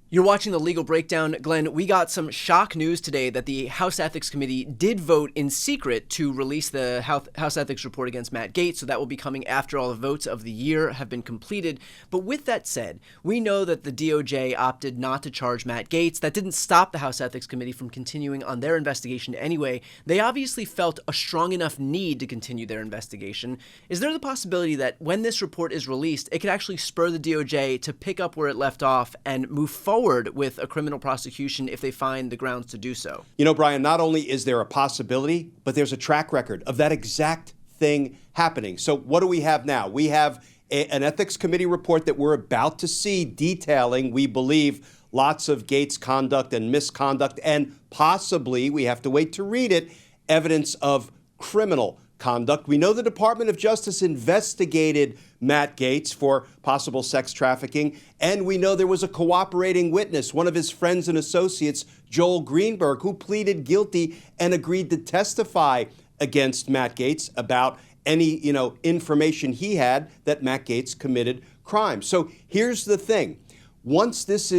You're watching The Legal Breakdown. Glenn, we got some shock news today that the House Ethics Committee did vote in secret to release the House Ethics report against Matt Gaetz, so that will be coming after all the votes of the year have been completed. But with that said, we know that the DOJ opted not to charge Matt Gaetz. That didn't stop the House Ethics Committee from continuing on their investigation anyway. They obviously felt a strong enough need to continue their investigation. Is there the possibility that when this report is released, it could actually spur the DOJ to pick up where it left off and move forward with a criminal prosecution if they find the grounds to do so? You know, Brian, not only is there a possibility, but there's a track record of that exact thing happening. So what do we have now? We have an ethics committee report that we're about to see detailing, we believe, lots of Gaetz conduct and misconduct, and possibly, we have to wait to read it, evidence of criminal conduct. We know the Department of Justice investigated Matt Gaetz for possible sex trafficking, and we know there was a cooperating witness, one of his friends and associates, Joel Greenberg, who pleaded guilty and agreed to testify against Matt Gaetz about any, information he had that Matt Gaetz committed crimes. So here's the thing. Once this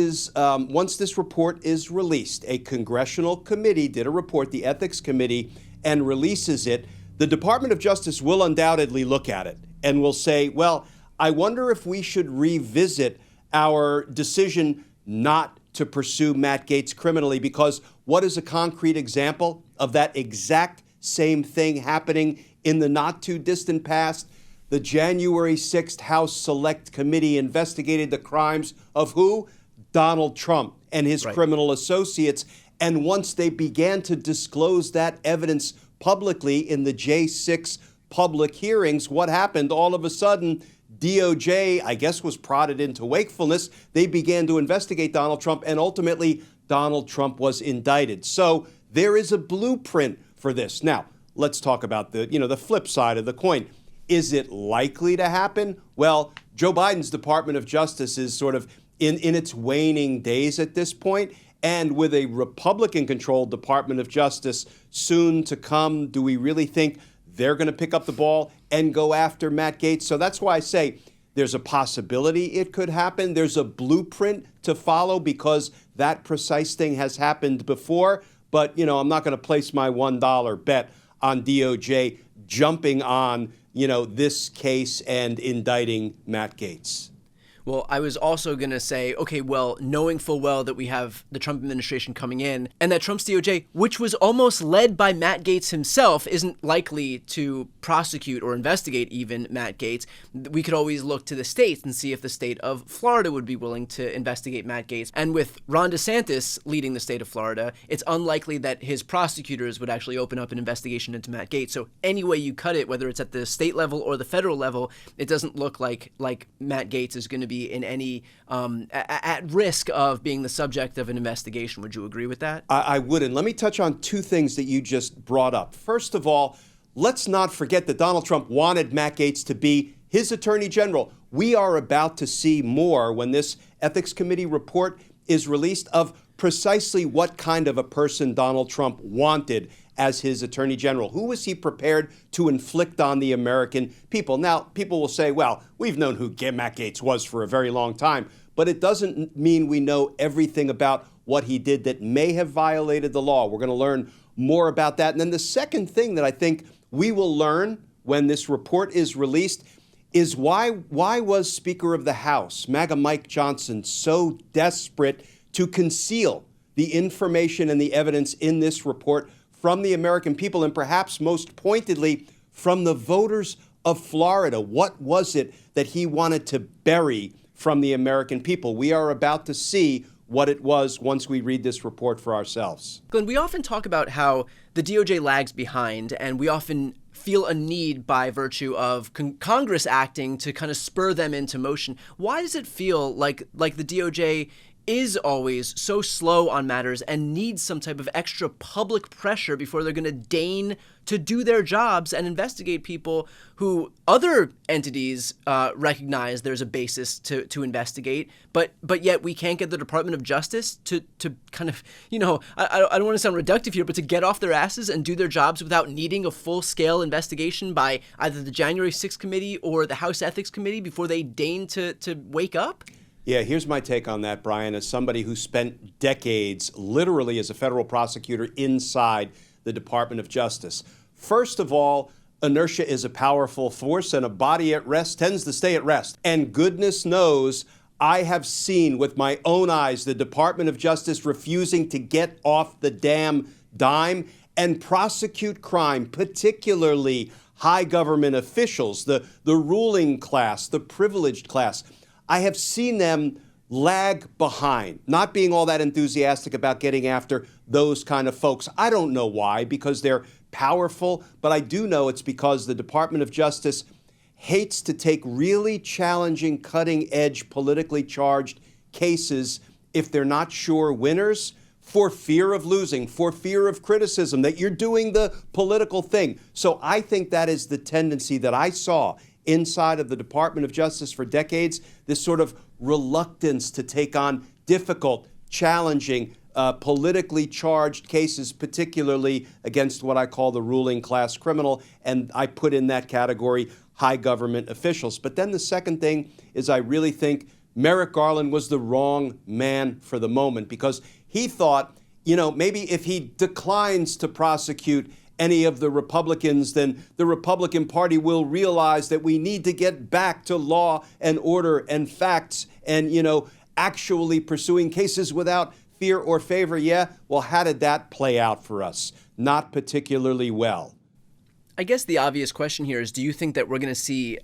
report is released, a congressional committee did a report, the Ethics Committee, and releases it. The Department of Justice will undoubtedly look at it and will say, well, I wonder if we should revisit our decision not to pursue Matt Gaetz criminally, because what is a concrete example of that exact same thing happening in the not too distant past? The January 6th House Select Committee investigated the crimes of who? Donald Trump and his criminal associates. And once they began to disclose that evidence publicly in the J6 public hearings, what happened? All of a sudden, DOJ, I guess, was prodded into wakefulness. They began to investigate Donald Trump, and ultimately, Donald Trump was indicted. So there is a blueprint for this. Now, let's talk about the flip side of the coin. Is it likely to happen? Well, Joe Biden's Department of Justice is sort of in its waning days at this point. And with a Republican-controlled Department of Justice soon to come, do we really think they're going to pick up the ball and go after Matt Gaetz? So that's why I say there's a possibility it could happen. There's a blueprint to follow because that precise thing has happened before. But, I'm not going to place my $1 bet on DOJ jumping on, this case and indicting Matt Gaetz. Well, I was also going to say, okay, well, knowing full well that we have the Trump administration coming in and that Trump's DOJ, which was almost led by Matt Gaetz himself, isn't likely to prosecute or investigate even Matt Gaetz, we could always look to the states and see if the state of Florida would be willing to investigate Matt Gaetz. And with Ron DeSantis leading the state of Florida, it's unlikely that his prosecutors would actually open up an investigation into Matt Gaetz. So any way you cut it, whether it's at the state level or the federal level, it doesn't look like Matt Gaetz is going to be in any at risk of being the subject of an investigation. Would you agree with that? I would. And let me touch on two things that you just brought up. First of all, let's not forget that Donald Trump wanted Matt Gaetz to be his attorney general. We are about to see more when this Ethics Committee report is released of precisely what kind of a person Donald Trump wanted as his attorney general. Who was he prepared to inflict on the American people? Now, people will say, well, we've known who Matt Gaetz was for a very long time, but it doesn't mean we know everything about what he did that may have violated the law. We're going to learn more about that. And then the second thing that I think we will learn when this report is released is why was Speaker of the House, MAGA Mike Johnson, so desperate to conceal the information and the evidence in this report from the American people, and perhaps most pointedly from the voters of Florida? What was it that he wanted to bury from the American people? We are about to see what it was once we read this report for ourselves. Glenn, we often talk about how the DOJ lags behind, and we often feel a need by virtue of Congress acting to kind of spur them into motion. Why does it feel like the DOJ is always so slow on matters and needs some type of extra public pressure before they're going to deign to do their jobs and investigate people who other entities recognize there's a basis to investigate, but yet we can't get the Department of Justice to kind of, I don't want to sound reductive here, but to get off their asses and do their jobs without needing a full-scale investigation by either the January 6th committee or the House Ethics Committee before they deign to wake up? Yeah, here's my take on that, Brian, as somebody who spent decades literally as a federal prosecutor inside the Department of Justice. First of all, inertia is a powerful force, and a body at rest tends to stay at rest. And goodness knows, I have seen with my own eyes the Department of Justice refusing to get off the damn dime and prosecute crime, particularly high government officials, the ruling class, the privileged class. I have seen them lag behind, not being all that enthusiastic about getting after those kind of folks. I don't know why, because they're powerful, but I do know it's because the Department of Justice hates to take really challenging, cutting-edge, politically charged cases if they're not sure winners, for fear of losing, for fear of criticism, that you're doing the political thing. So I think that is the tendency that I saw inside of the Department of Justice for decades, this sort of reluctance to take on difficult, challenging, politically charged cases, particularly against what I call the ruling class criminal, and I put in that category high government officials. But then the second thing is I really think Merrick Garland was the wrong man for the moment, because he thought, maybe if he declines to prosecute any of the Republicans, then the Republican Party will realize that we need to get back to law and order and facts and, actually pursuing cases without fear or favor. Yeah, well, how did that play out for us? Not particularly well. I guess the obvious question here is, do you think that we're going to see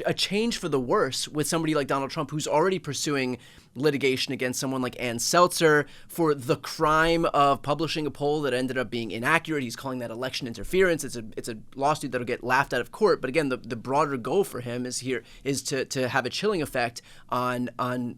a change for the worse with somebody like Donald Trump, who's already pursuing litigation against someone like Ann Seltzer for the crime of publishing a poll that ended up being inaccurate? He's calling that election interference. It's a lawsuit that'll get laughed out of court. But again, the broader goal for him is to have a chilling effect on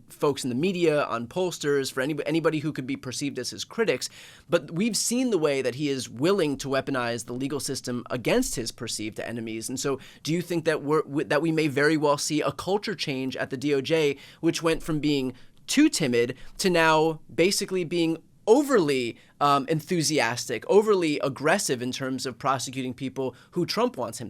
folks in the media, on pollsters, for anybody who could be perceived as his critics. But we've seen the way that he is willing to weaponize the legal system against his perceived enemies. And so do you think that we may very well see a culture change at the DOJ, which went from being too timid to now basically being overly enthusiastic, overly aggressive in terms of prosecuting people who Trump wants them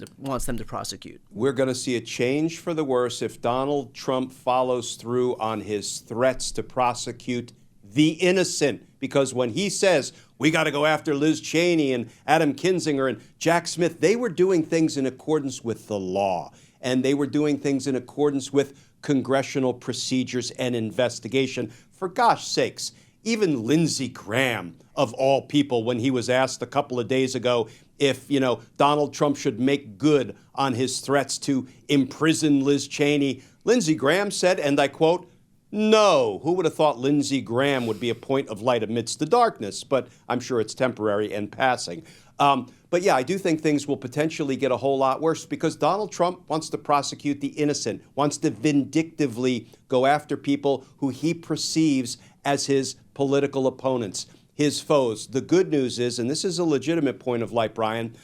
to prosecute? We're going to see a change for the worse if Donald Trump follows through on his threats to prosecute the innocent. Because when he says, we got to go after Liz Cheney and Adam Kinzinger and Jack Smith, they were doing things in accordance with the law. And they were doing things in accordance with congressional procedures and investigation. For gosh sakes, even Lindsey Graham, of all people, when he was asked a couple of days ago if, Donald Trump should make good on his threats to imprison Liz Cheney, Lindsey Graham said, and I quote, "No." Who would have thought Lindsey Graham would be a point of light amidst the darkness? But I'm sure it's temporary and passing. But yeah, I do think things will potentially get a whole lot worse because Donald Trump wants to prosecute the innocent, wants to vindictively go after people who he perceives as his political opponents, his foes. The good news is, and this is a legitimate point of light, Brian,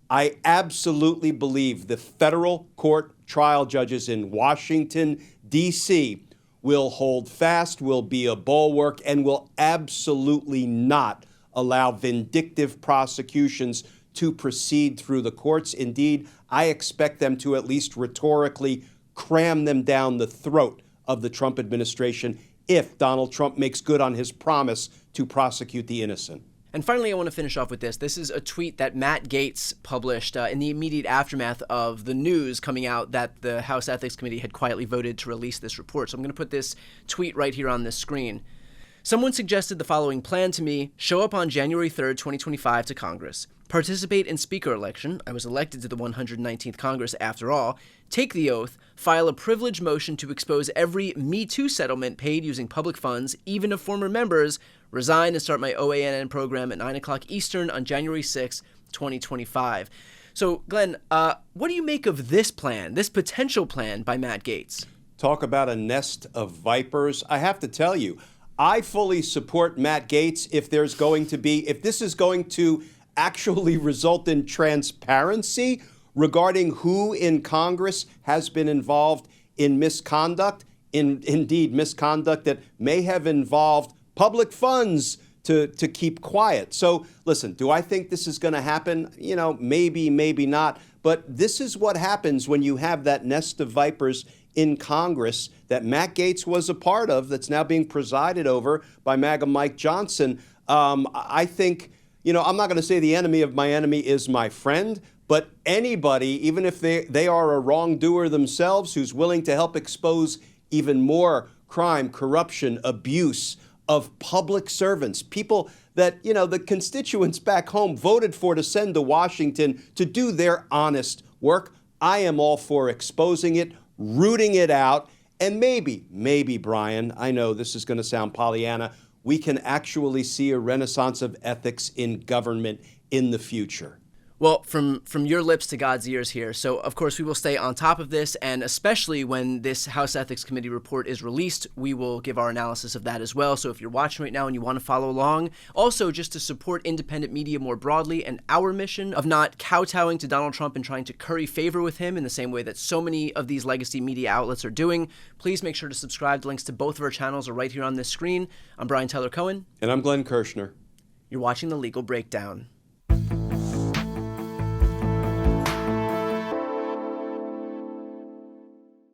I absolutely believe the federal court trial judges in Washington, D.C., will hold fast, will be a bulwark, and will absolutely not allow vindictive prosecutions to proceed through the courts. Indeed, I expect them to at least rhetorically cram them down the throat of the Trump administration if Donald Trump makes good on his promise to prosecute the innocent. And finally, I want to finish off with this. This is a tweet that Matt Gaetz published in the immediate aftermath of the news coming out that the House Ethics Committee had quietly voted to release this report. So I'm going to put this tweet right here on this screen. Someone suggested the following plan to me: show up on January 3rd, 2025 to Congress, participate in speaker election. I was elected to the 119th Congress after all. Take the oath, file a privilege motion to expose every Me Too settlement paid using public funds, even of former members, resign and start my OANN program at 9 o'clock Eastern on January 6th, 2025. So, Glenn, what do you make of this plan, this potential plan by Matt Gaetz? Talk about a nest of vipers. I have to tell you, I fully support Matt Gaetz if this is going to actually result in transparency regarding who in Congress has been involved in misconduct, indeed misconduct that may have involved public funds to keep quiet. So listen, do I think this is going to happen? Maybe, maybe not. But this is what happens when you have that nest of vipers in Congress that Matt Gaetz was a part of that's now being presided over by MAGA Mike Johnson. I think, I'm not going to say the enemy of my enemy is my friend, but anybody, even if they are a wrongdoer themselves, who's willing to help expose even more crime, corruption, abuse of public servants, people that, the constituents back home voted for to send to Washington to do their honest work, I am all for exposing it, rooting it out, and maybe, Brian, I know this is going to sound Pollyanna, we can actually see a renaissance of ethics in government in the future. Well, from your lips to God's ears here. So, of course, we will stay on top of this, and especially when this House Ethics Committee report is released, we will give our analysis of that as well. So if you're watching right now and you want to follow along, also just to support independent media more broadly and our mission of not kowtowing to Donald Trump and trying to curry favor with him in the same way that so many of these legacy media outlets are doing, please make sure to subscribe. The links to both of our channels are right here on this screen. I'm Brian Tyler Cohen. And I'm Glenn Kirshner. You're watching The Legal Breakdown.